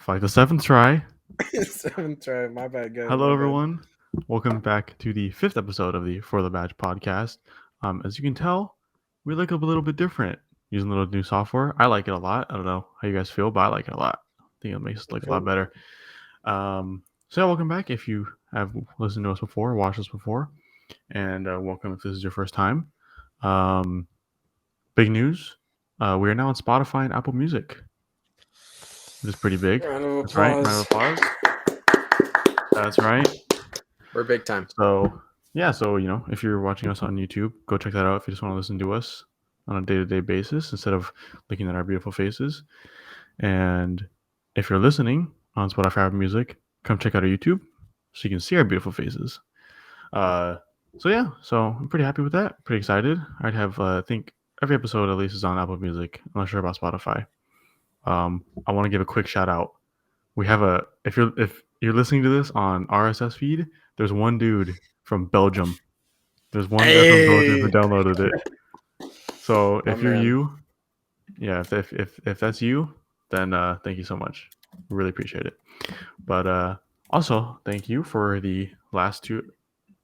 for like the seventh try. Seventh try. My bad, guys. Hello, my everyone. Welcome back to the 5th episode of the For the Badge podcast. As you can tell, we look a little bit different using a little new software. I like it a lot. I don't know how you guys feel, but I like it a lot. I think it makes it look a lot better. So yeah, welcome back if you have listened to us before, watched us before, and welcome if this is your first time. Big news. We are now on Spotify and Apple Music. This is pretty big. Round of That's right. Round applause. of applause. That's right. We're big time. So yeah, if you're watching us on YouTube, go check that out if you just want to listen to us on a day-to-day basis instead of looking at our beautiful faces. And if you're listening on Spotify Apple Music, come check out our YouTube so you can see our beautiful faces. So I'm pretty happy with that. Pretty excited. I'd have I think every episode at least is on Apple Music. I'm not sure about Spotify. I want to give a quick shout out. We have if you're listening to this on RSS feed, there's one dude from Belgium. There's one guy from Belgium who downloaded it. So if you're you, yeah, if that's you, then thank you so much. Really appreciate it. But also thank you for the last two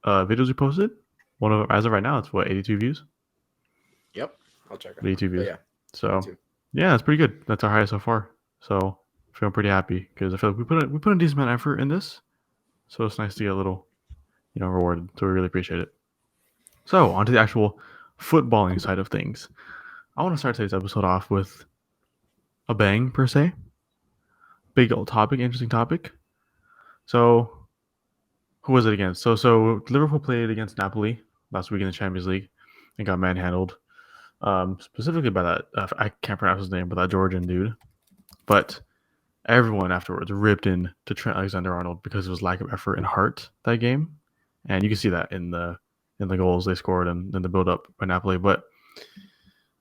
videos we posted. One of them, as of right now, it's 82 views. Yep, I'll check it. 82 views. Yeah. So yeah, that's pretty good. That's our highest so far. So feeling pretty happy because I feel like we put a decent amount of effort in this. So it's nice to get a little, rewarded. So we really appreciate it. So on to the actual footballing side of things. I want to start today's episode off with a bang per se. Big old topic, interesting topic. So who was it against? So Liverpool played against Napoli last week in the Champions League and got manhandled. Specifically by that, I can't pronounce his name, but that Georgian dude. But everyone afterwards ripped in to Trent Alexander-Arnold because of his lack of effort and heart that game, and you can see that in the goals they scored and then the build-up by Napoli. But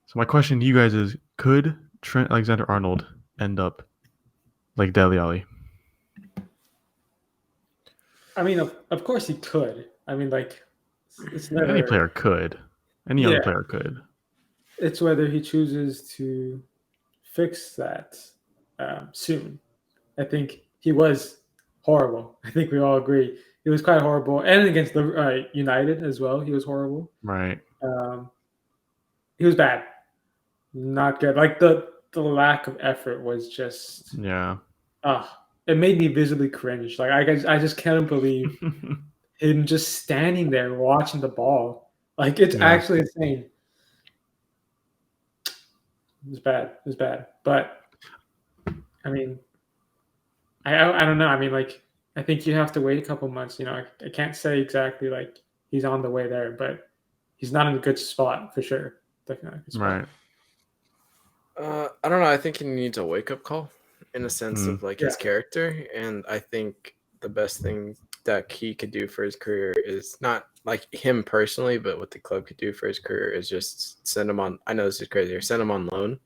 so my question to you guys is: could Trent Alexander-Arnold end up like Dele Alli? I mean, of course he could. I mean, like, it's never... Any player could. Any young player could. It's whether he chooses to fix that soon. I think he was horrible. I think we all agree. He was quite horrible. And against the United as well, he was horrible. Right. He was bad. Not good. Like, the lack of effort was just... Yeah. It made me visibly cringe. Like, I just can't believe him just standing there watching the ball. Like, it's actually insane. It was bad. But, I mean, I don't know. I mean, like, I think you have to wait a couple months. I can't say exactly, like, he's on the way there, but he's not in a good spot for sure. Definitely not a good spot. Right. I don't know. I think he needs a wake-up call in a sense of, like, his character. And I think the best thing that he could do for his career is not, like, him personally, but what the club could do for his career is just send him on – I know this is crazy – or send him on loan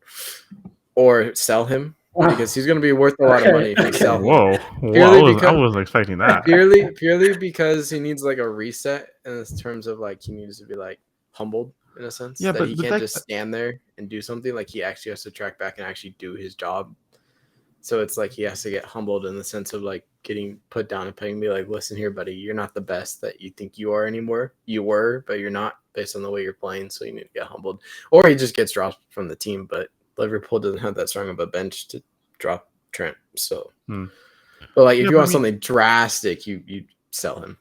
or sell him because he's going to be worth a lot of money if you sell him. Whoa. I wasn't expecting that. Purely because he needs, like, a reset in terms of, like, he needs to be, like, humbled in a sense. Yeah, but he can't just stand there and do something. Like, he actually has to track back and actually do his job. So it's like he has to get humbled in the sense of, like, getting put down and paying me like, listen here, buddy, you're not the best that you think you are anymore. You were, but you're not based on the way you're playing. So you need to get humbled. Or he just gets dropped from the team. But Liverpool doesn't have that strong of a bench to drop Trent. So, but like, if you want something drastic, you sell him.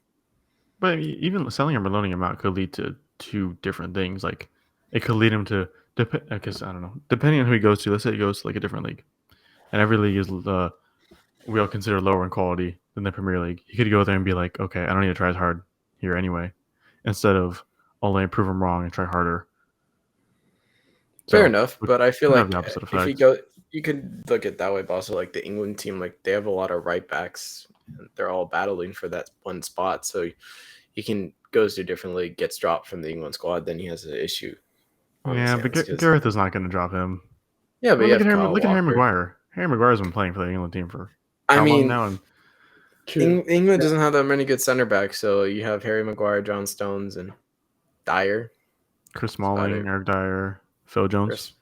But even selling him or loaning him out could lead to two different things. Like, it could lead him to, I guess, I don't know, depending on who he goes to. Let's say he goes to, like, a different league. And every league is we all consider lower in quality than the Premier League. He could go there and be like, okay, I don't need to try as hard here anyway, instead of only prove him wrong and try harder. Fair enough, but I feel like if you could look at it that way, but also, like, the England team, like, they have a lot of right backs. And they're all battling for that one spot, so he goes to a different league, gets dropped from the England squad, then he has an issue. Yeah, but Gareth is not going to drop him. Yeah, but look at Harry Maguire. Harry Maguire's been playing for the England team for long now. England doesn't have that many good center backs, so you have Harry Maguire, John Stones, and Dyer. Chris Smalling, Eric Dyer, Phil Jones.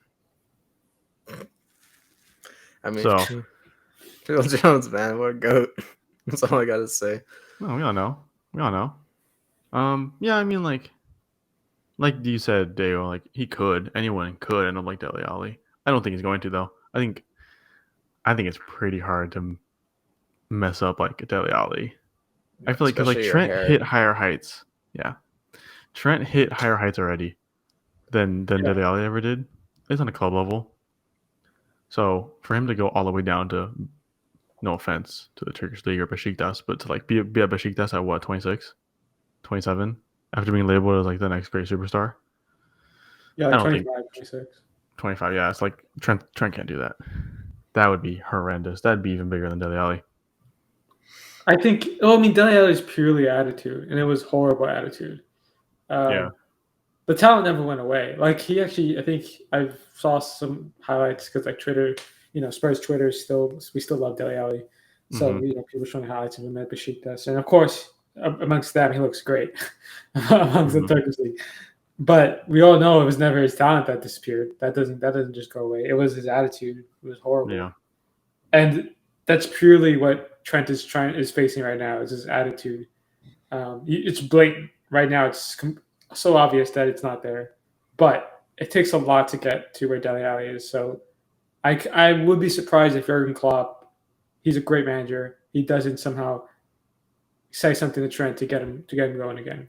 I mean, so Phil Jones, man, what a goat. That's all I gotta say. No, we all know. Yeah, I mean, like you said, Dale, like he could, anyone could end up like Dele Alli. I don't think he's going to though. I think it's pretty hard to mess up like Dele Alli. I feel like because like Especially your Trent hair. hit higher heights. Yeah, Trent hit higher heights already than Yeah. Dele Alli ever did. At least on a club level. So for him to go all the way down to, no offense to the Turkish league or Besiktas, but to like be at Besiktas at what, 26, 27, after being labeled as like the next great superstar. Yeah, I like don't 25, think 26. 25. Yeah, it's like Trent can't do that. That would be horrendous. That'd be even bigger than Dele Alli. I think. Oh, I mean, Dele Alli is purely attitude, and it was horrible attitude. Yeah. The talent never went away. Like he actually, I think I saw some highlights because like Twitter, Spurs Twitter we still love Dele Alli. So people showing highlights of him at Besiktas, and of course amongst them he looks great amongst the Turkish league. But we all know it was never his talent that disappeared. That doesn't just go away. It was his attitude. It was horrible. Yeah. And that's purely what Trent is facing right now. Is his attitude. It's blatant right now. It's so obvious that it's not there, but it takes a lot to get to where Dele Alli is. So I would be surprised if Jurgen Klopp, he's a great manager, he doesn't somehow say something to Trent to get him going again.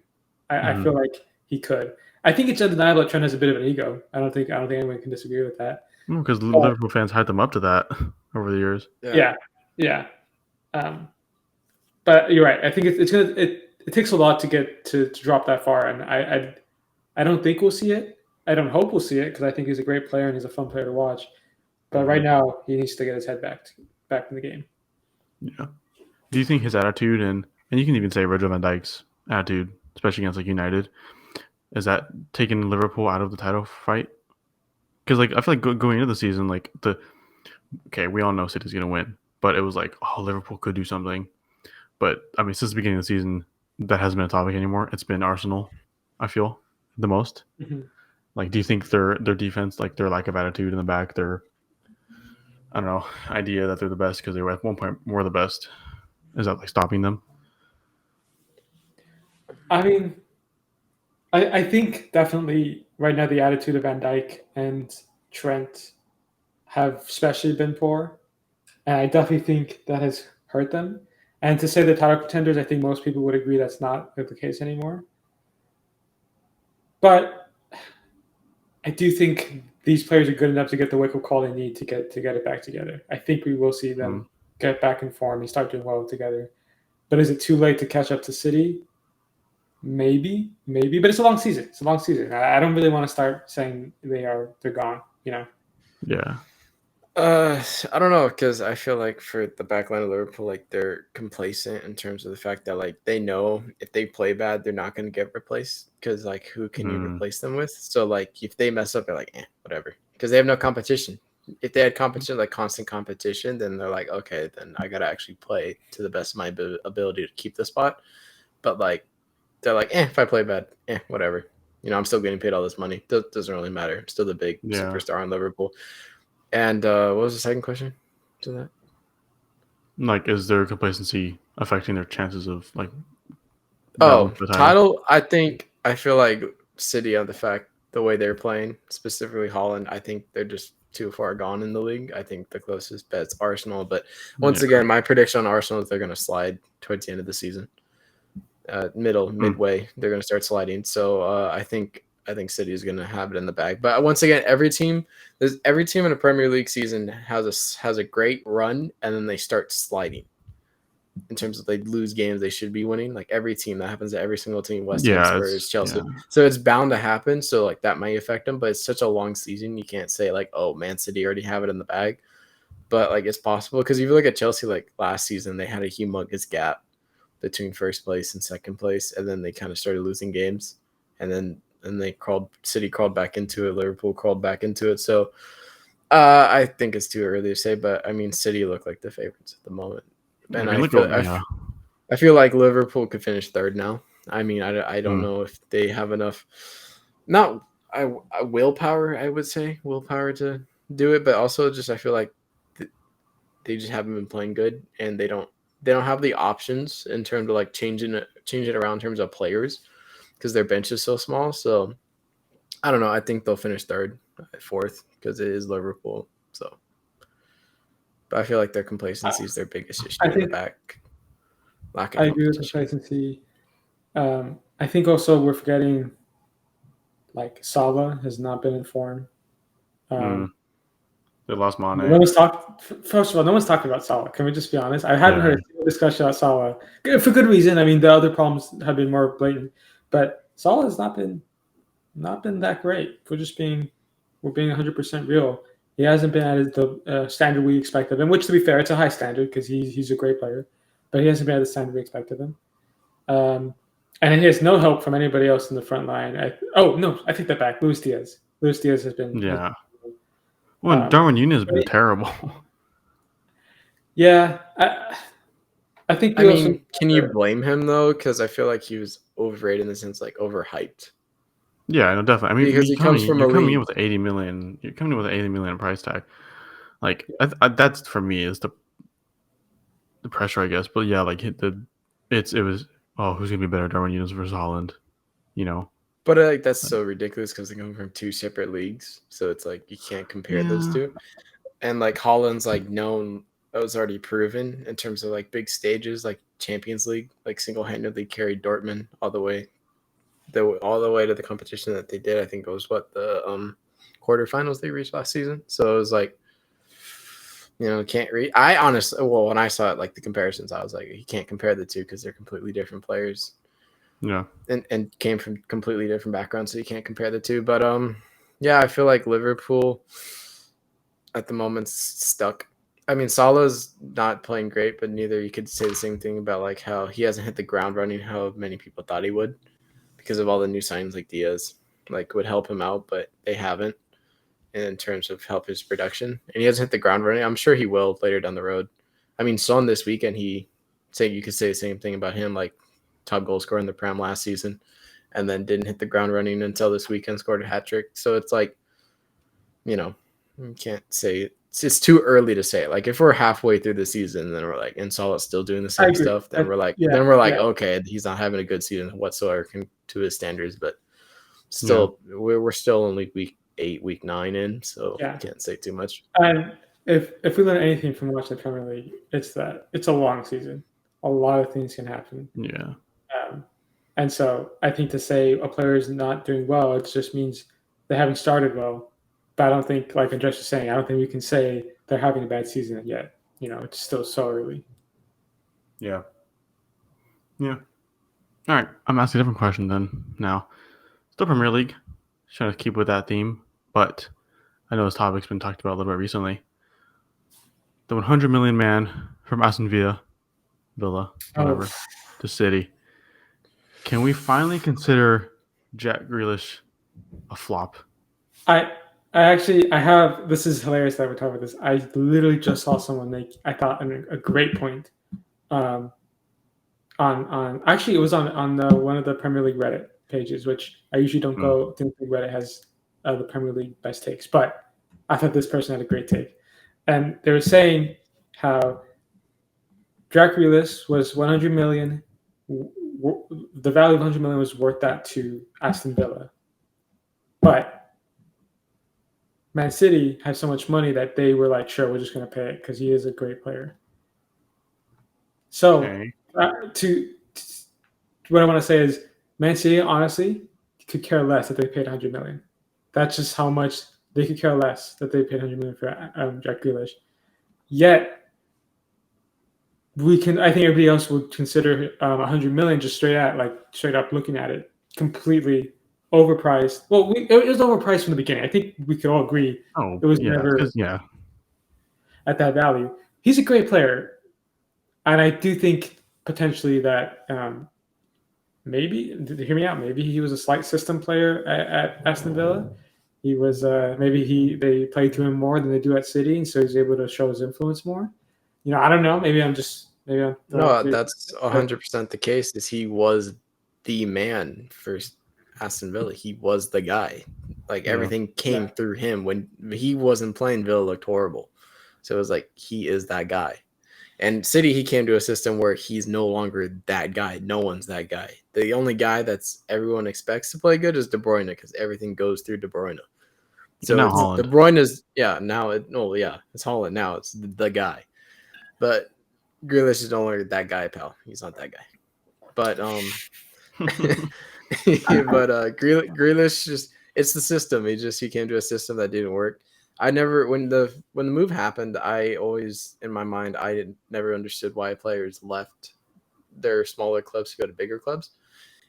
I feel like he could. I think it's undeniable that Trent has a bit of an ego. I don't think anyone can disagree with that. Because Liverpool fans hyped them up to that over the years. Yeah. But you're right. I think it takes a lot to get to drop that far, and I don't think we'll see it. I don't hope we'll see it because I think he's a great player and he's a fun player to watch. But right now, he needs to get his head back in the game. Yeah. Do you think his attitude and you can even say Virgil van Dijk's attitude, especially against like United, is that taking Liverpool out of the title fight? Because like I feel like going into the season, like we all know City's gonna win, but it was like, oh, Liverpool could do something. But I mean, since the beginning of the season, that hasn't been a topic anymore. It's been Arsenal, I feel, the most. Mm-hmm. Like, do you think their defense, like their lack of attitude in the back, their idea that they're the best because they were at one point more the best, is that like stopping them? I mean, I think definitely right now the attitude of Van Dijk and Trent have especially been poor, and I definitely think that has hurt them. And to say the title contenders, I think most people would agree that's not the case anymore. But I do think these players are good enough to get the wake-up call they need to get it back together. I think we will see them get back in form and start doing well together. But is it too late to catch up to City? Maybe. But it's a long season. I don't really want to start saying they're gone. Yeah. I don't know, because I feel like for the backline of Liverpool, like they're complacent in terms of the fact that like they know if they play bad, they're not going to get replaced. Because like who can you replace them with? So like if they mess up, they're like whatever, because they have no competition. If they had competition, like constant competition, then they're like, okay, then I got to actually play to the best of my ability to keep the spot. But like they're like, if I play bad, whatever. I'm still getting paid all this money. Doesn't really matter. I'm still the big superstar in Liverpool. And what was the second question to that? Like, is their complacency affecting their chances of like? Title. I feel like City on the way they're playing, specifically Holland. I think they're just too far gone in the league. I think the closest bet's Arsenal. But once again, my prediction on Arsenal is they're going to slide towards the end of the season. Midway, they're going to start sliding. So I think City is going to have it in the bag. But once again, every team in a Premier League season has a great run, and then they start sliding. In terms of they lose games they should be winning, like every team, that happens to every single team. West Ham, Spurs, Chelsea. Yeah. So it's bound to happen. So like that might affect them, but it's such a long season. You can't say like, oh, Man City already have it in the bag. But like it's possible, because if you look at Chelsea, like last season, they had a humongous gap between first place and second place, and then they kind of started losing games, and then City crawled back into it, Liverpool crawled back into it. So I think it's too early to say, but I mean City look like the favorites at the moment, and I feel like Liverpool could finish third now. I mean I don't know if they have enough, willpower, I would say willpower to do it, but also just I feel like they just haven't been playing good, and they don't have the options in terms of like changing it around in terms of players because their bench is so small. So I don't know. I think they'll finish third, fourth because it is Liverpool. So, but I feel like their complacency is their biggest issue in the back. Lack of I agree with competition. complacency. I think also we're forgetting like Salah has not been in form. They lost Mane. First of all, no one's talking about Salah. Can we just be honest? I haven't heard a single discussion about Salah for good reason. I mean, the other problems have been more blatant, but Salah has not been that great. We're being 100% real. He hasn't been at the standard we expect of him. Which, to be fair, it's a high standard because he's a great player, but he hasn't been at the standard we expect of him. And he has no help from anybody else in the front line. I take that back. Luis Diaz. Luis Diaz has been Well, Darwin Núñez has been terrible. Yeah, I think. Can you blame him though? Because I feel like he was overrated in the sense like overhyped. Yeah, no, definitely. I mean, because he comes from a coming league in with 80 million. You're coming in with an 80 million price tag. Like that's for me is the pressure, I guess. But yeah, like it was. Oh, who's gonna be better, Darwin Núñez versus Haaland? You know. But like that's so ridiculous because they come from two separate leagues, so it's like you can't compare those two. And like Haaland's like known, that was already proven in terms of like big stages, like Champions League, like single-handedly carried Dortmund all the way to the competition that they did. I think it was the quarterfinals they reached last season. So it was like, can't read. I honestly, when I saw it, like the comparisons, I was like, you can't compare the two because they're completely different players. Yeah. And came from completely different backgrounds, so you can't compare the two. But yeah, I feel like Liverpool at the moment's stuck. I mean, Salah's not playing great, but neither you could say the same thing about like how he hasn't hit the ground running how many people thought he would because of all the new signings like Diaz like would help him out, but they haven't in terms of help his production. And he hasn't hit the ground running. I'm sure he will later down the road. I mean, Son this weekend, you could say the same thing about him, like top goal scorer in the Prem last season, and then didn't hit the ground running until this weekend, scored a hat trick. So it's like, you can't say it's too early to say it. Like if we're halfway through the season, then we're like, and Salah's still doing the same stuff, then we're like, okay, he's not having a good season whatsoever to his standards, but still, we're still only week 8, week 9 in, so can't say too much. And if we learn anything from watching the Premier League, it's that it's a long season. A lot of things can happen. Yeah. And so I think to say a player is not doing well, it just means they haven't started well. But I don't think, like Andres was saying, I don't think we can say they're having a bad season yet. It's still so early. Yeah. Yeah. All right. I'm asking a different question then now. Still Premier League. Trying to keep with that theme, but I know this topic's been talked about a little bit recently. The 100 million man from Aston Villa, whatever, to City. Can we finally consider Jack Grealish a flop? I have. This is hilarious that we're talking about this. I literally just saw someone make, I thought, a great point. On actually, it was on one of the Premier League Reddit pages, which I usually don't go. Think Reddit has the Premier League best takes, but I thought this person had a great take, and they were saying how Jack Grealish was 100 million. The value of 100 million was worth that to Aston Villa, but Man City had so much money that they were like, sure, we're just going to pay it because he is a great player. So what I want to say is Man City, honestly, could care less that they paid 100 million. That's just how much they could care less that they paid 100 million for Jack Grealish. Yet, I think everybody else would consider 100 million just straight up looking at it, completely overpriced. Well, it was overpriced from the beginning. I think we could all agree it was never at that value. He's a great player, and I do think potentially that maybe, hear me out, maybe he was a slight system player at Aston Villa. He was they play to him more than they do at City, and so he's able to show his influence more. I don't know. Maybe I'm no, that's 100% the case. Is he was the man for Aston Villa. He was the guy. Like everything came through him. When he wasn't playing, Villa looked horrible. So it was like he is that guy. And City, he came to a system where he's no longer that guy. No one's that guy. The only guy that's everyone expects to play good is De Bruyne because everything goes through De Bruyne. So now it's De Holland. Bruyne is now it's Holland now. It's the guy. But Grealish is no longer that guy, pal. He's not that guy. But Grealish just it's the system. He came to a system that didn't work. I never when the move happened, I always in my mind never understood why players left their smaller clubs to go to bigger clubs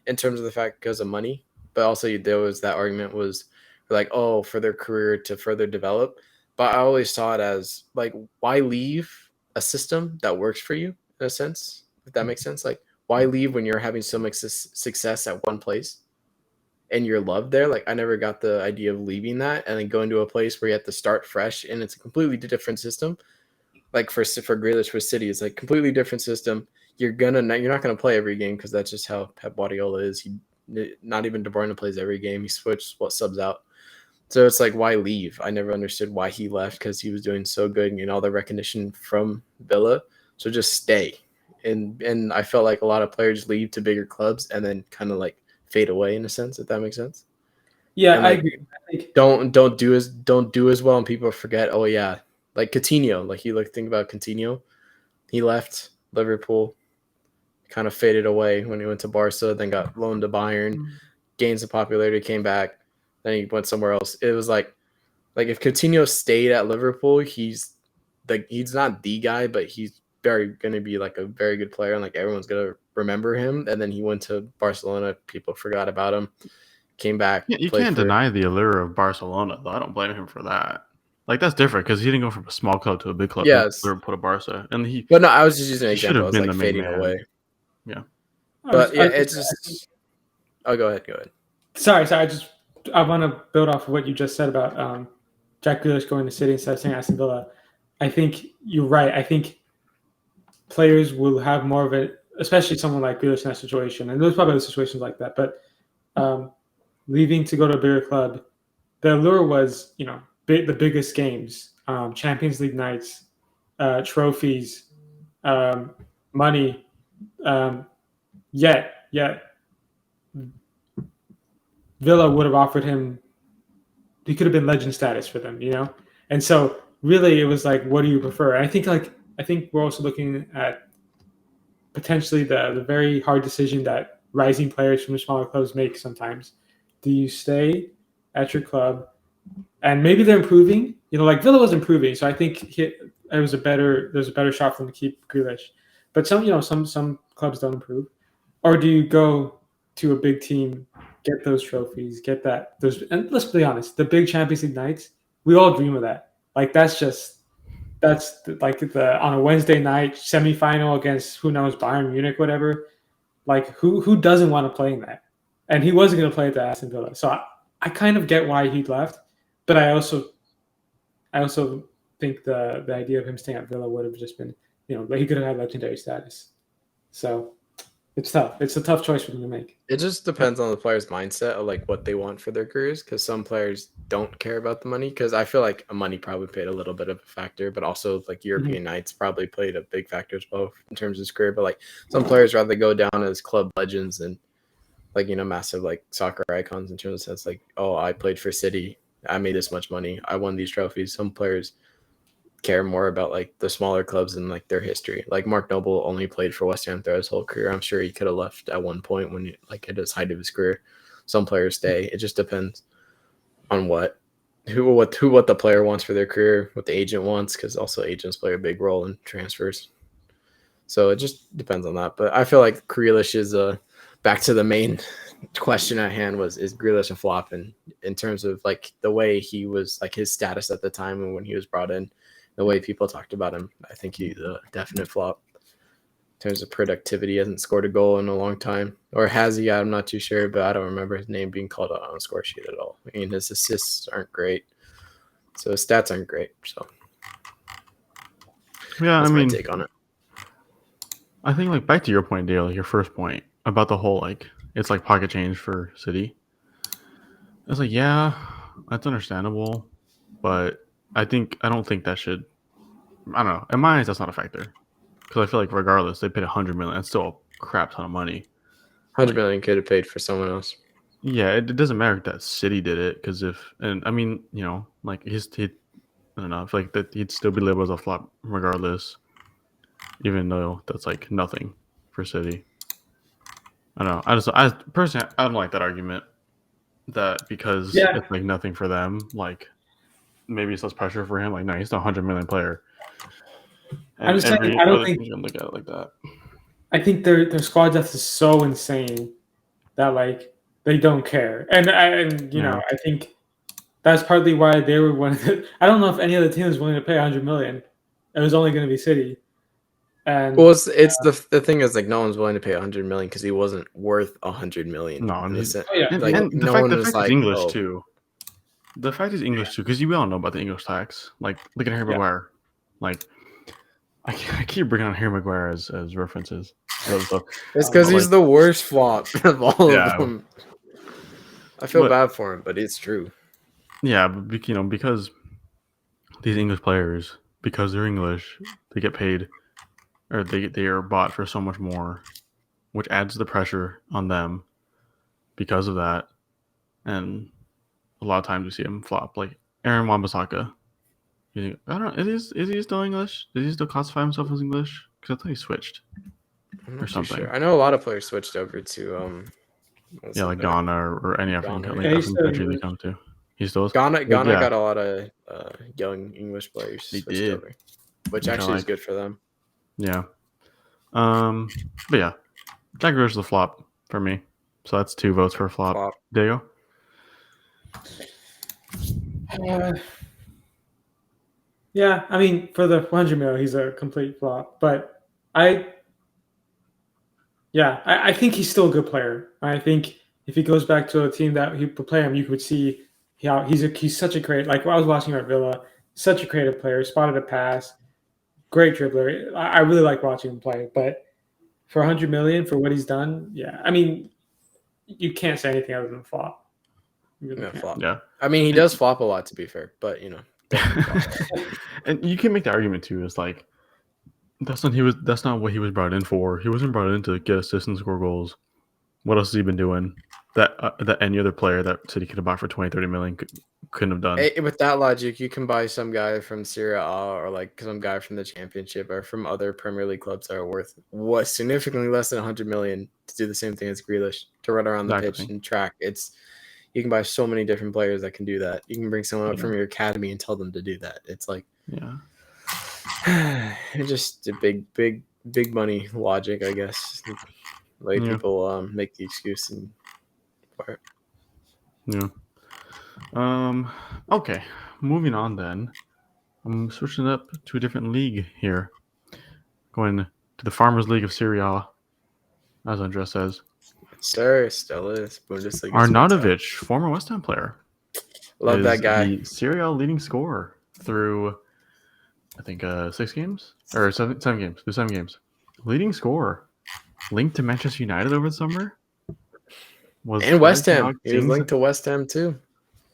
in terms of the fact because of money. But also there was that argument was like, oh, for their career to further develop. But I always saw it as like, why leave a system that works for you in a sense, if that makes sense? Like, why leave when you're having so much success at one place and you're loved there? Like, I never got the idea of leaving that and then going to a place where you have to start fresh and it's a completely different system. Like for Grealish for City, it's like completely different system. You're not gonna play every game because that's just how Pep Guardiola is. Not even De Bruyne plays every game. He switches what subs out. So it's like, why leave? I never understood why he left because he was doing so good and all the recognition from Villa. So just stay. And I felt like a lot of players leave to bigger clubs and then kind of like fade away in a sense, if that makes sense. Yeah, And I like, agree. I think don't do as well, and people forget. Oh yeah, like Coutinho. Like you think about Coutinho, he left Liverpool, kind of faded away when he went to Barca, then got loaned to Bayern, gained some popularity, came back, then he went somewhere else. It was like if Coutinho stayed at Liverpool, he's not the guy, but he's going to be like a very good player, and like everyone's gonna remember him. And then he went to Barcelona, people forgot about him, came back. Yeah, you can't deny the allure of Barcelona, though. I don't blame him for that. Like that's different because he didn't go from a small club to a big club. Yes, Liverpool to Barca, and But no, I was just using an he should example. I have was been like the main fading man. away. Yeah. But yeah, it's just. Oh, go ahead. Sorry. I want to build off of what you just said about Jack Grealish going to City instead of staying at Aston Villa. I think you're right. I think players will have more of it, especially someone like Grealish in that situation. And there's probably other situations like that. But leaving to go to a bigger club, the allure was, the biggest games, Champions League nights, trophies, money. Yet Villa would have offered him. He could have been legend status for them, And so really, it was like, what do you prefer? And I think we're also looking at potentially the very hard decision that rising players from the smaller clubs make sometimes. Do you stay at your club, and maybe they're improving? Like Villa was improving, so I think there's a better shot for them to keep Grealish. But some clubs don't improve. Or do you go to a big team, get those trophies, and let's be honest, the big Champions League nights, we all dream of that. Like that's like on a Wednesday night semifinal against who knows Bayern Munich, whatever. Like who doesn't want to play in that? And he wasn't going to play at the Aston Villa, so I kind of get why he left, but I also think the idea of him staying at Villa would have just been, like he could have had legendary status. So it's tough. It's a tough choice for them to make. It just depends on the player's mindset of like what they want for their careers, because some players don't care about the money, because I feel like money probably played a little bit of a factor, but also like European nights probably played a big factor as well in terms of his career. But like some players rather go down as club legends and like, massive like soccer icons in terms of sense like, oh, I played for City, I made this much money, I won these trophies. Some players care more about like the smaller clubs and like their history. Like Mark Noble only played for West Ham throughout his whole career. I'm sure he could have left at one point when like at his height of his career. Some players stay. It just depends on what the player wants for their career, what the agent wants, because also agents play a big role in transfers. So it just depends on that. But I feel like Grealish is back to the main question at hand is Grealish a flop in terms of like the way he was, like his status at the time and when he was brought in, the way people talked about him. I think he's a definite flop in terms of productivity. He hasn't scored a goal in a long time. Or has he? I'm not too sure, but I don't remember his name being called out on a score sheet at all. I mean, his assists aren't great. So his stats aren't great. So yeah, that's my take on it. I think like back to your point, Dale, your first point about the whole like it's like pocket change for City. It's like, yeah, that's understandable, but I don't think that should I don't know. In my eyes, that's not a factor because I feel like regardless, they paid 100 million. That's still a crap ton of money. 100 million could have paid for someone else. Yeah, it doesn't matter if that City did it because I mean, like I don't know, I feel like that he'd still be labeled as a flop regardless, even though that's like nothing for City. I don't know. I personally, I don't like that argument that because it's like nothing for them, like maybe it's less pressure for him. Like, no, he's still a 100 million player. And I'm just saying, I don't think you can look at it like that. I think their squad depth is so insane that like they don't care, and I think that's partly why they were one of the. I don't know if any other team was willing to pay 100 million. It was only going to be City. And well, it's the thing is like no one's willing to pay 100 million because he wasn't worth 100 million. No, and no one was like English too. The fact he's English too, because we all know about the English tax. Like, look at Harry Maguire. Like, I keep bringing on Harry Maguire as references. It's because he's the worst flop of all of them. I feel bad for him, but it's true. Yeah, but because these English players, because they're English, they get paid, or they are bought for so much more, which adds the pressure on them because of that. And a lot of times we see him flop, like Aaron Wan-Bissaka. I don't know. Is he still English? Does he still classify himself as English? Because I thought he switched or something. Sure. I know a lot of players switched over to like Ghana or any African country they come to. He still is. Ghana got a lot of young English players switched over, which actually is good for them. Yeah. But yeah, Jack Grealish is a flop for me. So that's 2 votes for a flop. There you go. Yeah, I mean, for the 100 mil, he's a complete flop. But I think he's still a good player. I think if he goes back to a team that he would play him, you could see how he's such a great. Like when I was watching him at Villa, such a creative player, spotted a pass, great dribbler. I really like watching him play. But for 100 million for what he's done, yeah, I mean, you can't say anything other than flop. Flop. Yeah, I mean, he does flop a lot, to be fair, but and you can make the argument too. It's like that's not what he was brought in for. He wasn't brought in to get assists and score goals. What else has he been doing that any other player that City could have bought for 20-30 million couldn't have done? With that logic, you can buy some guy from Serie A or like some guy from the Championship or from other Premier League clubs that are worth significantly less than 100 million to do the same thing as Grealish, to run around the pitch and track. You can buy so many different players that can do that. You can bring someone up from your academy and tell them to do that. It's like, it's just a big money logic, I guess. Like people make the excuse and for it. Yeah. Okay. Moving on then. I'm switching up to a different league here. Going to the Farmers League of Serie A, as Andres says. Sir, still is. Bundesliga. Arnautovic, former West Ham player. Love that guy. The Serie A leading scorer through, I think, 6 games? Or 7 games. Through 7 games. Leading scorer. Linked to Manchester United over the summer. And West Ham. He was linked to West Ham too.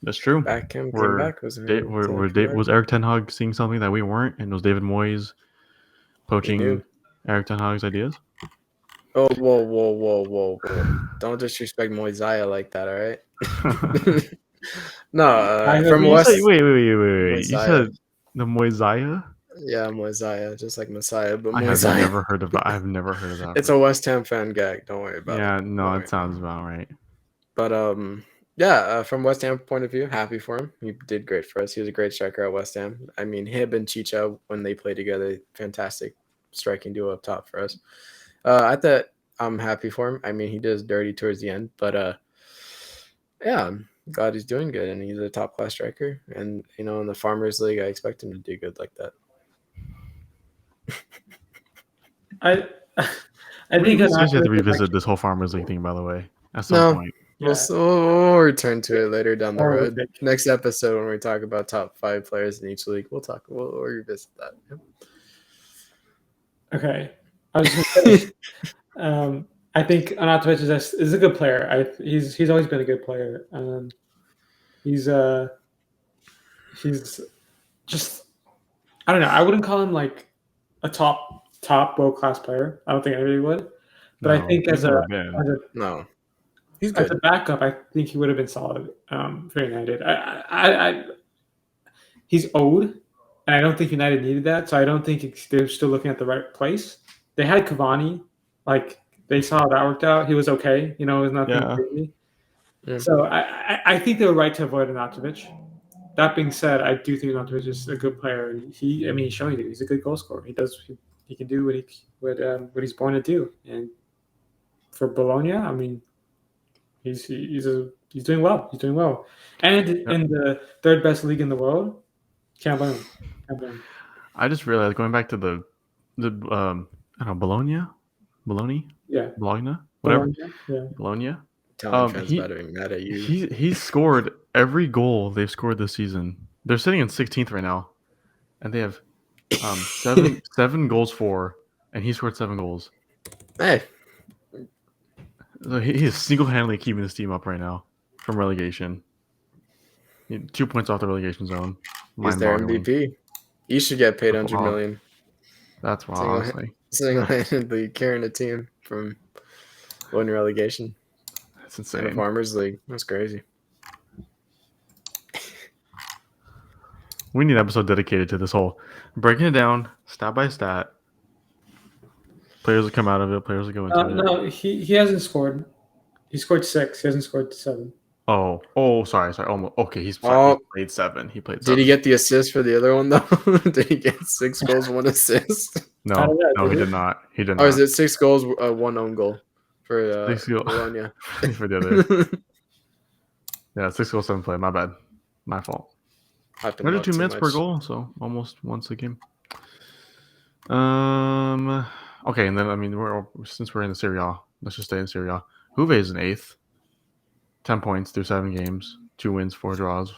That's true. Came back. Was Eric Ten Hag seeing something that we weren't? And was David Moyes poaching Eric Ten Hag's ideas? Oh, whoa. Don't disrespect MOYESIAH like that, all right? No, from West... Wait. You said the MOYESIAH? Yeah, MOYESIAH, just like Messiah, but I have never heard of that. It's a West Ham fan gag. Don't worry about it. Yeah, no, it sounds about right. But from West Ham point of view, happy for him. He did great for us. He was a great striker at West Ham. I mean, him and Chicha, when they play together, fantastic striking duo up top for us. I thought I'm happy for him. I mean, he does dirty towards the end, but I'm glad he's doing good, and he's a top class striker. And in the Farmers League, I expect him to do good like that. I think we have to revisit this whole Farmers League thing, by the way, at some point. Yeah. We'll return to it later down the road. Next episode, when we talk about top 5 players in each league, we'll revisit that. Yep. Okay. I was just gonna say, I think Arnautovic is a good player. He's always been a good player. He's just, I don't know. I wouldn't call him like a top world class player. I don't think anybody would. But I think he's never been. No, he's as good. a backup, I think he would have been solid for United. He's old, and I don't think United needed that. So I don't think they're still looking at the right place. They had Cavani, like they saw how that worked out. He was okay, it was nothing crazy. Yeah. So I think they were right to avoid Arnautovic. That being said, I do think Arnautovic is a good player. He's showing it. He's a good goal scorer. He can do what he's born to do. And for Bologna, I mean, he's doing well. He's doing well. And in the third best league in the world, can't blame him. I just realized going back to the I don't know, Bologna, Yeah, Bologna, whatever, yeah. Bologna. Italian fans better be mad at you. He's scored every goal they've scored this season. They're sitting in 16th right now, and they have seven goals for, and he scored 7 goals. Hey, So he is single-handedly keeping his team up right now from relegation. 2 points off the relegation zone. he's their MVP. He should get paid $100 million. That's why, honestly. Single-handedly carrying a team from winning relegation. That's insane. In the Farmers League. That's crazy. We need an episode dedicated to this whole breaking it down stat by stat. Players that come out of it, players that go into it. No, he hasn't scored. He scored 6. He hasn't scored 7. Oh, sorry. Almost. Okay, he played 7. He played 7. Did he get the assist for the other one though? Did he get 6 goals, 1 assist? No, he did not. He did not. Or is it 6 goals, 1 own goal for Bologna? For the other. Yeah, 6 goals, 7 play. My bad. My fault. 32 minutes per goal, so almost once a game. Okay, and then since we're in the Serie A, let's just stay in Serie A. Juve is in 8th, 10 points through 7 games, 2 wins, 4 draws,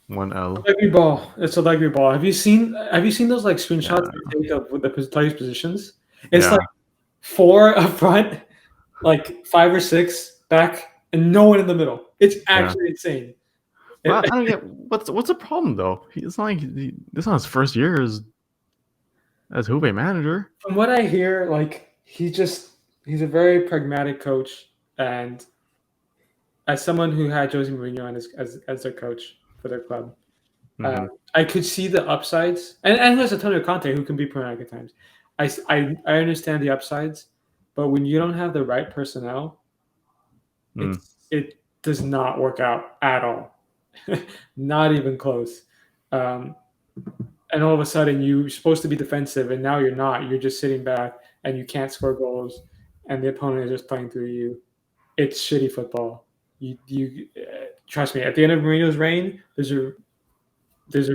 1 L. Allegri ball. It's a Allegri ball. Have you seen those like screenshots they take of the players' positions? It's like 4 up front, like 5 or 6 back, and no one in the middle. It's actually insane. Well, I don't get what's the problem though. It's not like this is not his first year as Juve manager. From what I hear, like he's a very pragmatic coach, and as someone who had Jose Mourinho as their coach for their club, I could see the upsides, and there's Antonio Conte who can be pragmatic at times. I understand the upsides, but when you don't have the right personnel, it does not work out at all. Not even close. And all of a sudden you're supposed to be defensive and now you're not. You're just sitting back and you can't score goals and the opponent is just playing through you. It's shitty football. You trust me, at the end of Mourinho's reign, there's a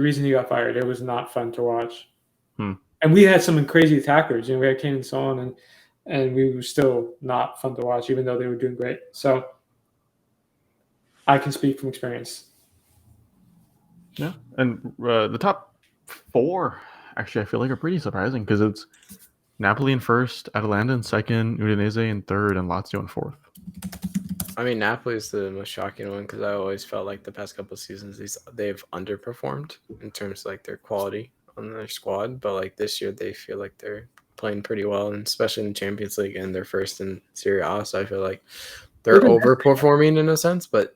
reason he got fired. It was not fun to watch. And we had some crazy attackers. We had Kane and so on, and we were still not fun to watch even though they were doing great. So I can speak from experience. Yeah, and the top 4 actually I feel like are pretty surprising because it's Napoli in 1st, Atalanta in 2nd, Udinese in 3rd, and Lazio in 4th. I mean, Napoli is the most shocking one because I always felt like the past couple of seasons they've underperformed in terms of like their quality on their squad, but like this year they feel like they're playing pretty well, and especially in the Champions League, and they're 1st in Serie A, so I feel like they're overperforming in a sense, but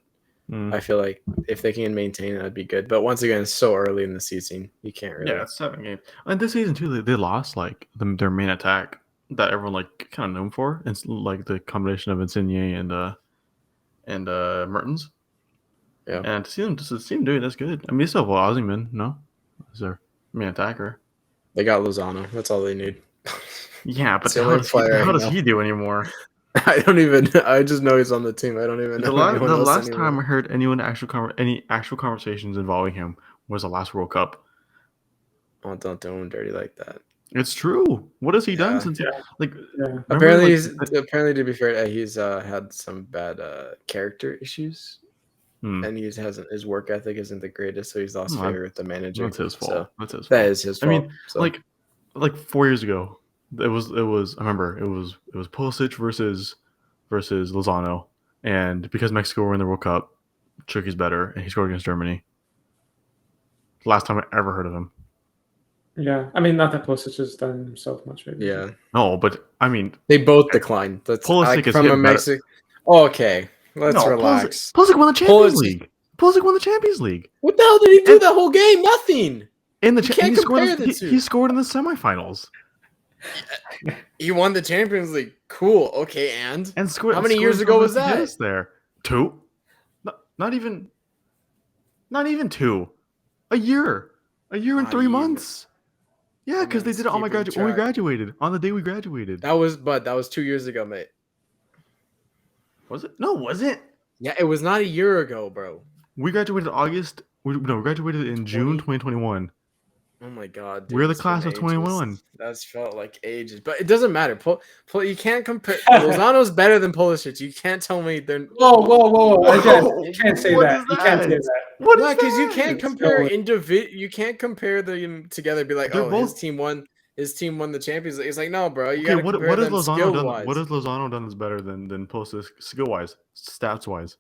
I feel like if they can maintain it, that'd be good. But once again, it's so early in the season, you can't really. Yeah, it's 7 games. And this season too, they lost like their main attack that everyone like kind of known for. It's like the combination of Insigne and Mertens. Yeah, and to see them doing that's good. I mean, they still have Osimhen, no, is their main attacker. They got Lozano. That's all they need. Yeah, but how does he do anymore? I just know he's on the team. I don't even know. The last time I heard any actual conversations involving him was the last World Cup. Oh, don't do him dirty like that. It's true. What has he done since? Apparently, to be fair, he's had some bad character issues, and his work ethic isn't the greatest, so he's lost favor with the manager. That's his fault. So that's his fault. That is his fault. I mean, like 4 years ago. It was. I remember it was Pulisic versus Lozano, and because Mexico were in the World Cup, Chucky's better, and he scored against Germany. Last time I ever heard of him. Yeah, I mean, not that Pulisic has done himself much right. Yeah, No, but I mean, they both declined. That's Pulisic like is from a getting better. Mexican. Okay, let's No, relax. Pulisic won the Champions Pulisic- League. Pulisic won the Champions League. What the hell did he do that whole game? Nothing. In the You can't he scored. compare the two. He scored in the semifinals He won the Champions League. Cool. Okay, and scored. How many scored years for ago was the that? Yes, there 2. Not even 2. A year and Not 3 even. months. Yeah, because they man's did it on my keeping when we track. graduated, on the day we graduated. That was 2 years ago, mate. Was it? No, was it? Yeah, it was not a year ago, bro. We graduated August. We graduated in June 2021. Oh my god, dude, We're the it's class been of ages. 21. That's felt like ages, but it doesn't matter. You can't compare. Lozano's better than Pulisic. You can't tell me they're Whoa! Again, you can't say What that. is You can't say that? that. What yeah, is because you that? can't compare So- You can't compare them together. Be like, They're oh, both- his team won the Champions League. It's like, no, bro. You Okay, gotta compare what has them Lozano skill done? wise. What has Lozano done that's better than Pulisic skill wise, stats wise?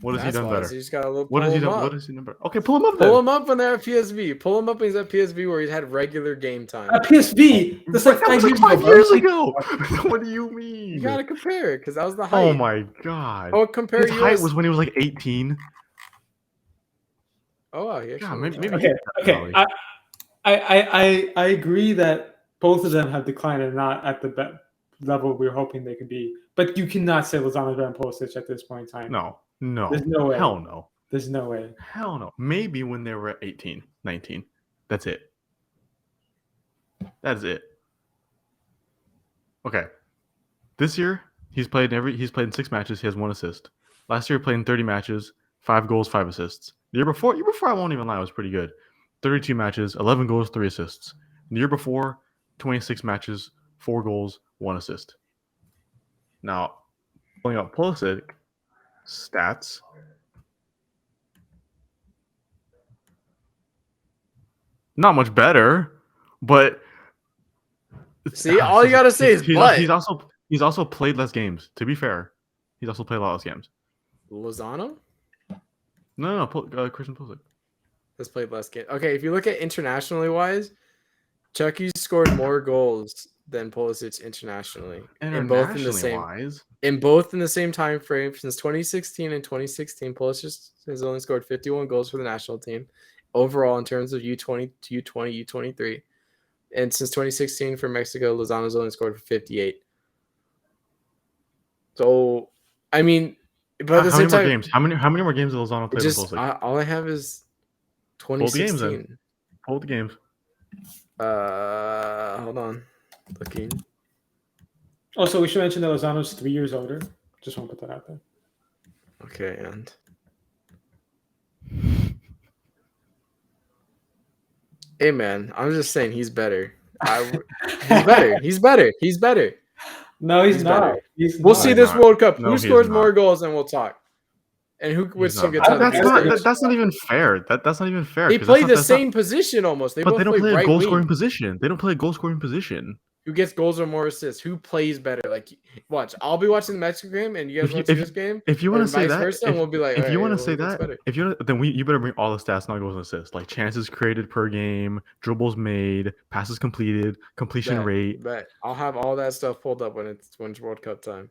What has he done better? You just gotta look. What has he pull him done? up. What has he done better? Okay, pull him up then. Pull him up when they're at PSV. Pull him up when he's at PSV where he's had regular game time. At PSV, that's like That was 5 like years 5 ago. years ago. What do you mean? You gotta compare it because that was the height. Oh my god. Oh, compare His height US was when he was like 18. Oh, wow. He God, actually maybe went he- Okay. I agree that both of them have declined and not at the level we were hoping they could be. But you cannot say Lozano better than Pulisic at this point in time. No. There's no way. Hell no. There's no way. Hell no. Maybe when they were at 18, 19. That's it. That's it. Okay. This year, he's played in 6 matches, he has 1 assist. Last year he played in 30 matches, 5 goals, 5 assists. The year before I won't even lie, it was pretty good. 32 matches, 11 goals, 3 assists. The year before, 26 matches, 4 goals, 1 assist. Now, pulling up Pulisic stats. Not much better, but See, all you gotta say is but. He's also played less games. To be fair, he's also played a lot less games. Lozano No, Christian Pulisic. has played less games. Okay, if you look at internationally wise, Chucky scored more goals than Pulisic internationally. In both in the same time frame since 2016 and 2016. Pulisic has only scored 51 goals for the national team overall in terms of U20, U20, U23. And since 2016 for Mexico, Lozano's only scored for 58. So, I mean, but at the how same many more time, games? How many more games did Lozano play than Pulisic? all I have is Pull the games 2016. then. Pull the games. Hold on. Looking. Also, we should mention that Lozano's 3 years older. Just want to put that out there. Okay, and hey, man, I'm just saying he's better. He's better. No, he's He's not. better. He's We'll not. see this not. World Cup. No, Who he's scores not. more goals, and we'll talk. And who which He's team not. gets out of the That's group stage. That's not even fair. That's not even fair. They 'cause play the that's not- same position almost. They but both they don't play a right goal wing. scoring position. They don't play a goal scoring position. Who gets goals or more assists? Who plays better? Like, watch. I'll be watching the Mexico game, and you guys watch this game. If you or want to say vice that, versa, and we'll be like, if you "Alright, want to say well, what's that, better?" if you then you better bring all the stats, not goals and assists, like chances created per game, dribbles made, passes completed, completion rate. Bet I'll have all that stuff pulled up when it's World Cup time.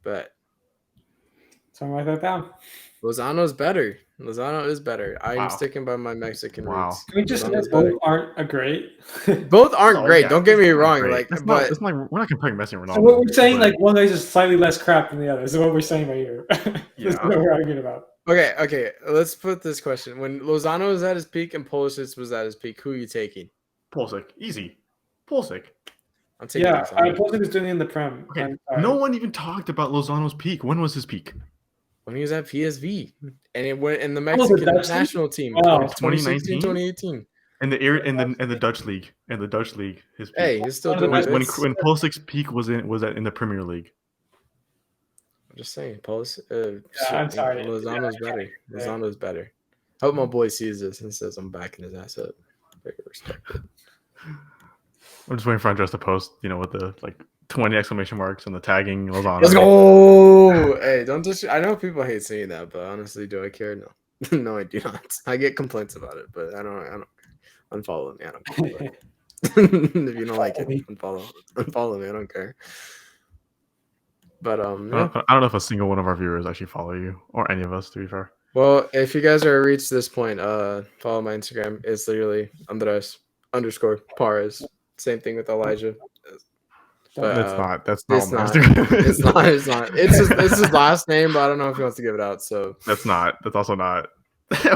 Bet So write that down. Lozano's better. Lozano is better. I'm Wow. sticking by my Mexican roots. Can we just say Lozano's both better. aren't a great? Both aren't Oh, great. yeah, Don't get me it's not wrong. great. Like, it's but not, it's not like we're not comparing Messi and Ronaldo. So what we're saying, but- like one guy's just slightly less crap than the other. Is what we're saying right here. That's Yeah. what we're arguing about. okay. Let's put this question: when Lozano was at his peak and Pulisic was at his peak, who are you taking? Pulisic, easy. Pulisic. I'm taking Yeah, Lozano. Pulisic is doing it in the Prem. Okay, And, no one even talked about Lozano's peak. When was his peak? When he was at PSV, and it went in the the Mexican Dutch league? national team. Wow. 2016, 2018. In the Dutch league. In the Dutch league, his peak. Hey, he's still One of the doing best- it. when Pulisic's peak was in the Premier League. I'm just saying, I'm sorry. Lozano's better. Lozano's better. I hope my boy sees this and says I'm backing his ass up. Very respected. I'm just waiting for Andres to post, with the 20 exclamation marks and the tagging Lozano. Let's go! Hey, don't just. I know people hate saying that, but honestly, do I care? No, no, I do not. I get complaints about it, but I don't. Unfollow me. I don't care. If you don't like it, unfollow me. I don't care. But yeah. I don't know if a single one of our viewers actually follow you or any of us, to be fair. Well, if you guys are reached this point, follow my Instagram. It's literally Andres_Pares. Same thing with Elijah. But, That's it's not. not. It's not. It's not. It's his last name, but I don't know if he wants to give it out. So That's also not.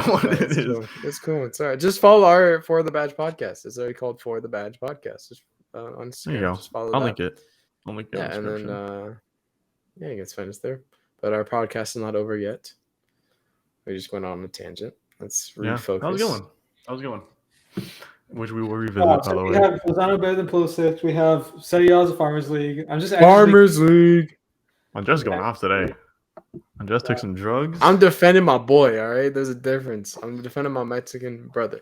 what it is. Cool. It's cool. It's all right. Just follow our For the Badge podcast. It's already called For the Badge podcast. Just on Instagram. There you go. Just follow I'll that. link it. Yeah, and then you can find us there. But our podcast is not over yet. We just went on a tangent. Let's refocus. That was a good one. Which we will revisit, by the way. We have Lozano better than Pulisic. We have Serie A's a Farmers League. Farmers League. I'm just going off today. I just took some drugs. I'm defending my boy, all right? There's a difference. I'm defending my Mexican brother.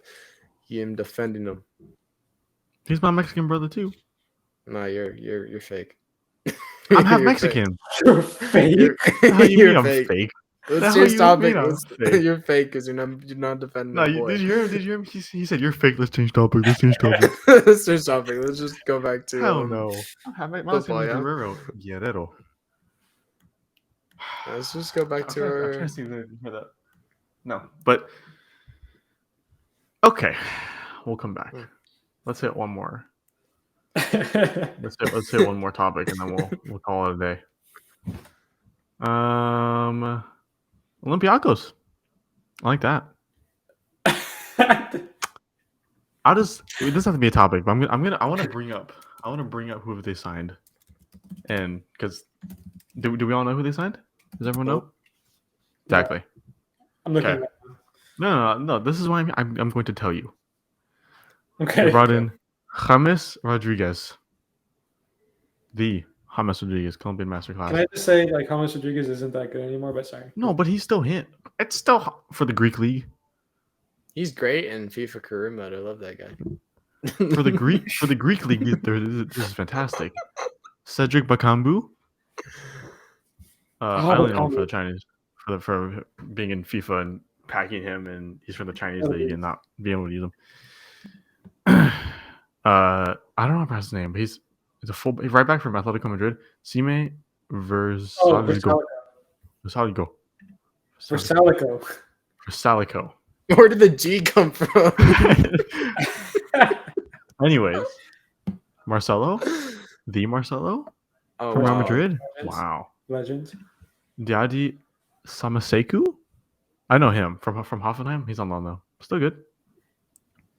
I'm defending him. He's my Mexican brother, too. Nah, you're fake. I'm half Mexican. You're fake. How you mean I'm fake? Let's change topic. You're fake because you're not defending. No, did you hear him? He said you're fake. Let's change topic. Let's change topic. Let's change topic. Let's just go back to. Hell no. My last name is yeah? Guerrero. Guerrero. Let's just go back to our. I'm trying to see if they hear that. No, but okay, we'll come back. Let's hit one more. Let's hit one more topic, and then we'll call it a day. Olympiacos. I like that. It doesn't have to be a topic, but I want to bring up who they signed, and because do we all know who they signed? Does everyone know? Exactly. I'm looking. Okay. No. This is why I'm going to tell you. Okay. They brought in James Rodriguez, the James Rodriguez, Colombian masterclass. Can I just say, like, James Rodriguez isn't that good anymore? But sorry. No, but he's still hit. It's still for the Greek league. He's great in FIFA career mode. I love that guy. For the Greek league, this is fantastic. Cedric Bakambu. I only know him for the Chinese, for being in FIFA and packing him, and he's from the Chinese league and not being able to use him. I don't know his name, but he's he's right back from Atletico Madrid. Sime Versalico. Versalico. Where did the G come from? Anyways, Marcelo, the Marcelo from Real Madrid. Wow. Legend. Diadi Samaseku. I know him from Hoffenheim. He's on loan though. Still good.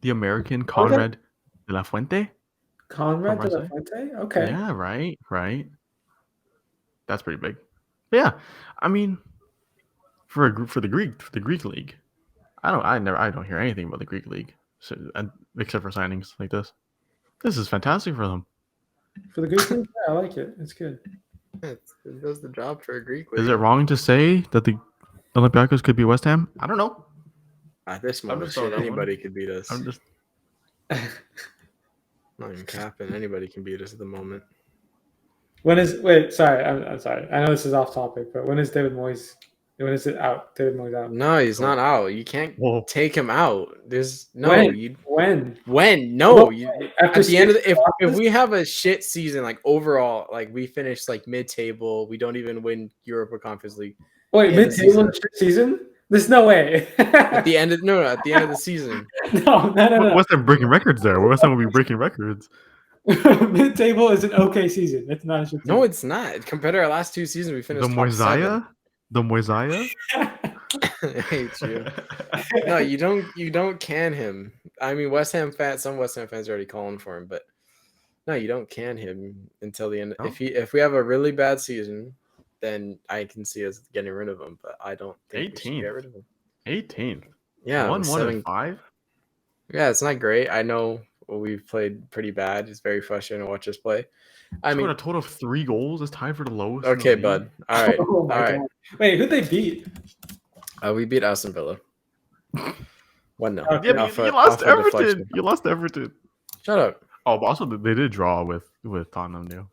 The American Conrad de la Fuente. Conrad de la Fuente? Okay. Yeah, right. That's pretty big. But yeah, I mean, for the Greek league, I don't hear anything about the Greek league, except for signings like this. This is fantastic for them. For the Greek league, yeah, I like it. It's good. It does the job for a Greek league. Is it wrong to say that the Olympiacos could be West Ham? I don't know. At this moment, anybody could beat us. I'm just not even capping. Anybody can beat us at the moment. Sorry. I'm sorry. I know this is off topic, but when is David Moyes? When is it out? David Moyes out? No, he's not out. You can't take him out. There's no. When? No. At the end of if we have a shit season, like overall, like we finish like mid-table, we don't even win Europa Conference League. Wait, mid-table season? There's no way. At the end of the season. No. What's them breaking records there? What's them will be breaking records? Mid-table is an okay season. It's not a shit season. No, it's not. Compared to our last two seasons, we finished The MOYESIAH? I hate you. No, you don't can him. I mean, some West Ham fans are already calling for him, but no, you don't can him until the end. No. If we have a really bad season, then I can see us getting rid of him, but I don't think we should get rid of him. 18th. Yeah. 1-1-5? Yeah, it's not great. I know we've played pretty bad. It's very frustrating to watch us play. I mean, a total of 3 goals is tied for the lowest. Okay, bud. All right. All right. Wait, who'd they beat? We beat Aston Villa. 1-0. Okay. Yeah, you lost Everton. You lost Everton. Shut up. Oh, but also they did draw with Tottenham, too.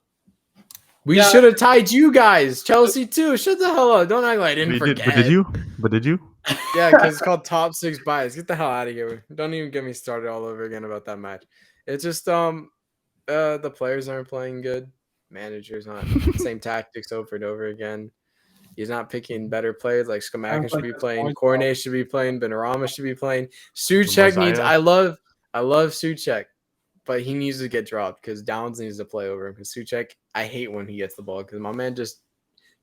We should have tied you guys. Chelsea too. Shut the hell up. Don't act like I didn't forget. But did you? Yeah, because it's called top 6 bias. Get the hell out of here. Don't even get me started all over again about that match. It's just the players aren't playing good. Managers not same tactics over and over again. He's not picking better players like Skamakin should be playing, Cornet should be playing, Benarama should be playing. Suchek needs I love Suchek, but he needs to get dropped because Downs needs to play over him. Because Suchek, I hate when he gets the ball because my man just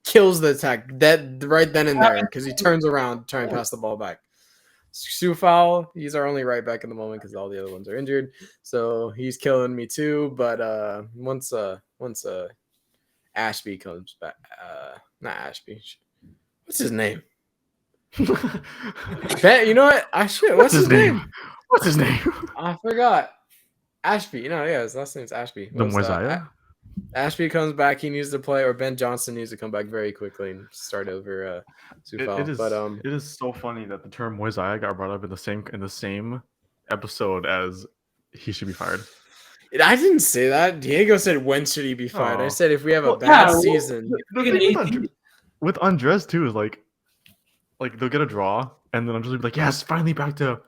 kills the attack that right then and there because he turns around to try and pass the ball back. Sufal, he's our only right back in the moment because all the other ones are injured, so he's killing me too. But once Ashby comes back, not Ashby, what's his name? Ben, you know what? What's his name? What's his name? I forgot. Ashby. No, yeah, his last name's Ashby. The MOYESIAH? Ashby comes back. He needs to play, or Ben Johnson needs to come back very quickly and start over Sufal. It is so funny that the term MOYESIAH got brought up in the same episode as he should be fired. I didn't say that. Diego said, when should he be fired? I said, if we have a bad season. With Andres, too, is like they'll get a draw, and then Andres will be like, yes, finally back to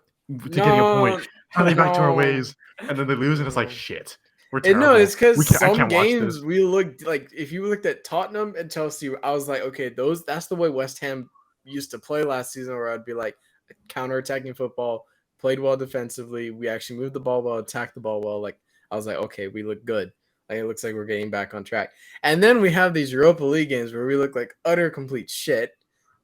getting a point. Finally back to our ways. And then they lose, and it's like, shit. We're terrible. No, it's because some games we looked like, if you looked at Tottenham and Chelsea, I was like, okay, that's the way West Ham used to play last season, where I'd be like, counter-attacking football, played well defensively. We actually moved the ball well, attacked the ball well. Like, I was like, okay, we look good. Like, it looks like we're getting back on track. And then we have these Europa League games where we look like utter complete shit.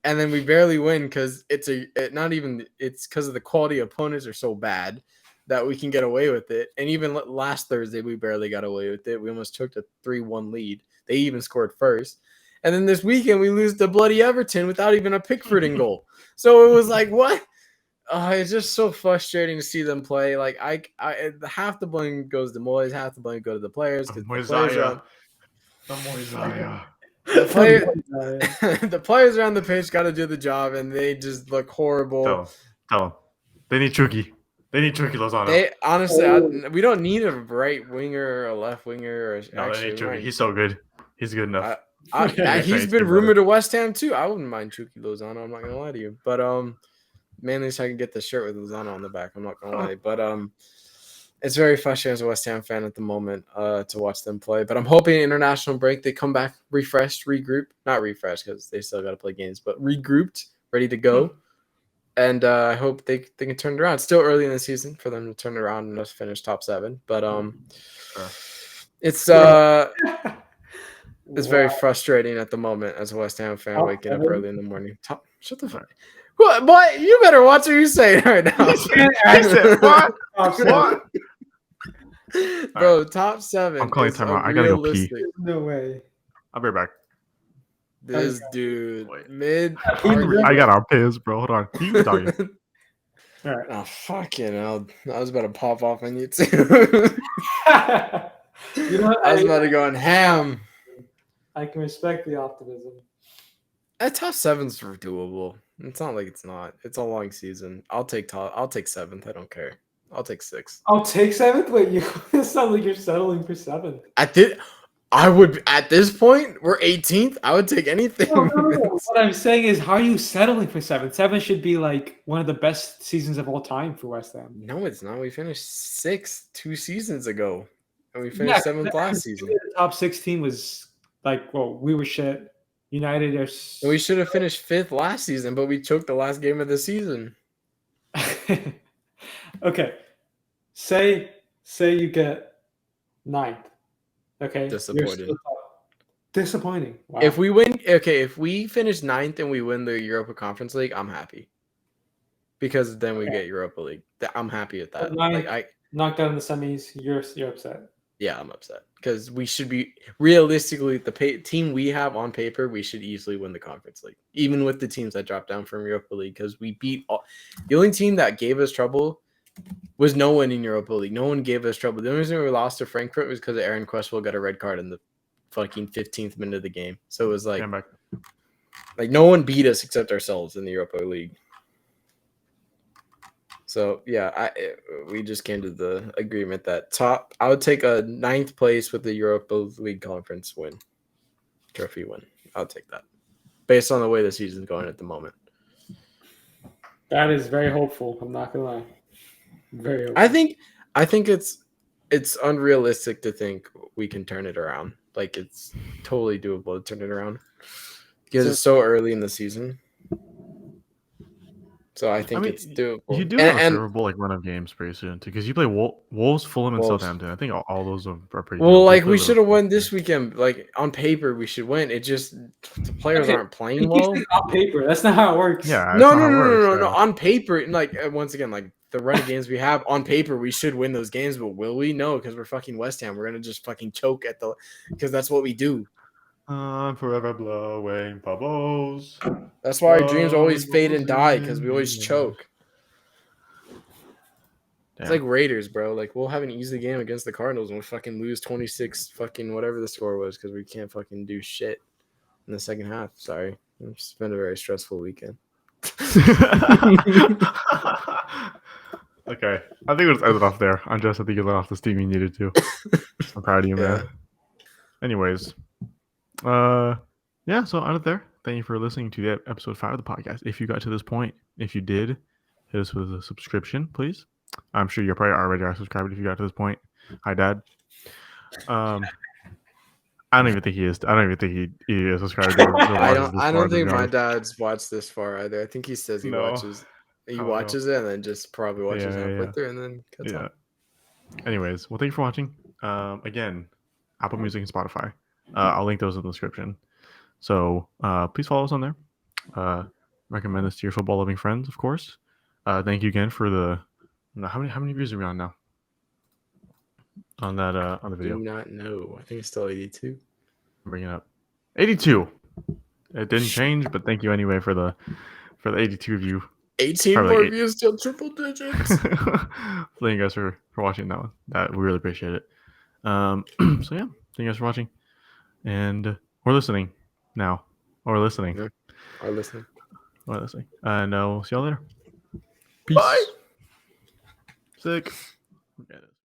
And then we barely win because it's because of the quality of opponents are so bad that we can get away with it. And even last Thursday, we barely got away with it. We almost took a 3-1 lead. They even scored first. And then this weekend, we lose to bloody Everton without even a Pickford in goal. So it was like, what? It's just so frustrating to see them play. Like, I half the blame goes to Moyes, half the blame goes to the players. The MOYESIAH. The players around the pitch got to do the job, and they just look horrible. Tell them. They need Chucky. They need CHUCKY Lozano. They honestly, we don't need a right winger or a left winger. They need CHUCKY. He's so good. He's good enough. He's been rumored to West Ham too. I wouldn't mind CHUCKY Lozano. I'm not gonna lie to you, but mainly so I can get the shirt with Lozano on the back. I'm not gonna lie, but it's very frustrating as a West Ham fan at the moment to watch them play. But I'm hoping international break they come back refreshed, regrouped, not refreshed because they still got to play games, but regrouped, ready to go. And I hope they can turn it around. It's still early in the season for them to turn it around and just finish top 7. But it's very frustrating at the moment as a West Ham fan waking up early in the morning. Shut the fuck. What? Boy, you better watch what you're saying right now. What? Bro, top 7. I'm calling timeout. I gotta go pee. No way. I'll be right back. This dude, mid. I got our piss, bro. Hold on. Keep talking. All right. Oh, fucking hell. I was about to pop off on you, too. I was about to go on ham. I can respect the optimism. That top 7's doable. It's not like it's not. It's a long season. I'll take 7th. I don't care. I'll take 6th. I'll take 7th? Wait, it sounds like you're settling for 7th. I would, at this point, we're 18th. I would take anything. No. What I'm saying is, how are you settling for 7th? 7th should be like one of the best seasons of all time for West Ham. No, it's not. We finished 6th 2 seasons ago. And we finished 7th last season. The top 16 was like, well, we were shit. United are. We should have finished 5th last season, but we choked the last game of the season. Okay. Say you get 9th. Okay. Disappointing. Wow. If we finish 9th and we win the Europa Conference League, I'm happy. Because then we get Europa League. I'm happy with that. I knocked out in the semis. You're upset. Yeah, I'm upset. Because we should be realistically the team we have on paper, we should easily win the Conference League. Even with the teams that dropped down from Europa League, because we beat the only team that gave us trouble was no one in Europa League. No one gave us trouble. The only reason we lost to Frankfurt was because Aaron Cresswell got a red card in the fucking 15th minute of the game. So it was like no one beat us except ourselves in the Europa League. So yeah, we just came to the agreement that I would take a 9th place with the Europa League conference trophy win. I'll take that based on the way the season's going at the moment. That is very hopeful. I'm not gonna lie. Very hopeful. I think it's unrealistic to think we can turn it around. Like it's totally doable to turn it around because it's so early in the season. So I think it's doable. You do have a favorable run of games pretty soon too, because you play Wolves, Fulham, and Southampton. I think all those are pretty. Well, like we should have won this weekend. Like on paper, we should win. It just the players aren't playing well. On paper, that's not how it works. Yeah. No. On paper, like once again, like the run of games we have on paper, we should win those games. But will we? No, because we're fucking West Ham. We're gonna just fucking choke at because that's what we do. I'm forever blowing bubbles. That's why our dreams always fade and die because we always choke. Damn. It's like Raiders, bro. Like we'll have an easy game against the Cardinals and we'll fucking lose 26 fucking whatever the score was because we can't fucking do shit in the second half. Sorry. It's been a very stressful weekend. Okay. I think we'll just end it off there. I think you let off the steam you needed to. I'm proud of you, man. Anyways. Yeah, so out of there, thank you for listening to episode 5 of the podcast. If you got to this point, if you did, hit us with a subscription, please. I'm sure you're probably already subscribed if you got to this point. Hi, Dad. I don't even think he is. I don't even think he is subscribed. I don't think my dad's watched this far either. I think he says he watches. He watches it and then just probably watches halfway through and then cuts off. Anyways, well, thank you for watching. Again, Apple Music and Spotify. I'll link those in the description. So please follow us on there. Recommend this to your football loving friends, of course. Thank you again for the how many views are we on now? On that on the video. I do not know. I think it's still 82. I'm bringing it up. 82. It didn't change, but thank you anyway for the 82 view. 18 probably more views, still triple digits. Thank you guys for watching that one. That we really appreciate it. So yeah, thank you guys for watching. And we're listening now. Or listening. Yeah, are listening. Or listening. And we'll see y'all later. Peace. Bye. Sick.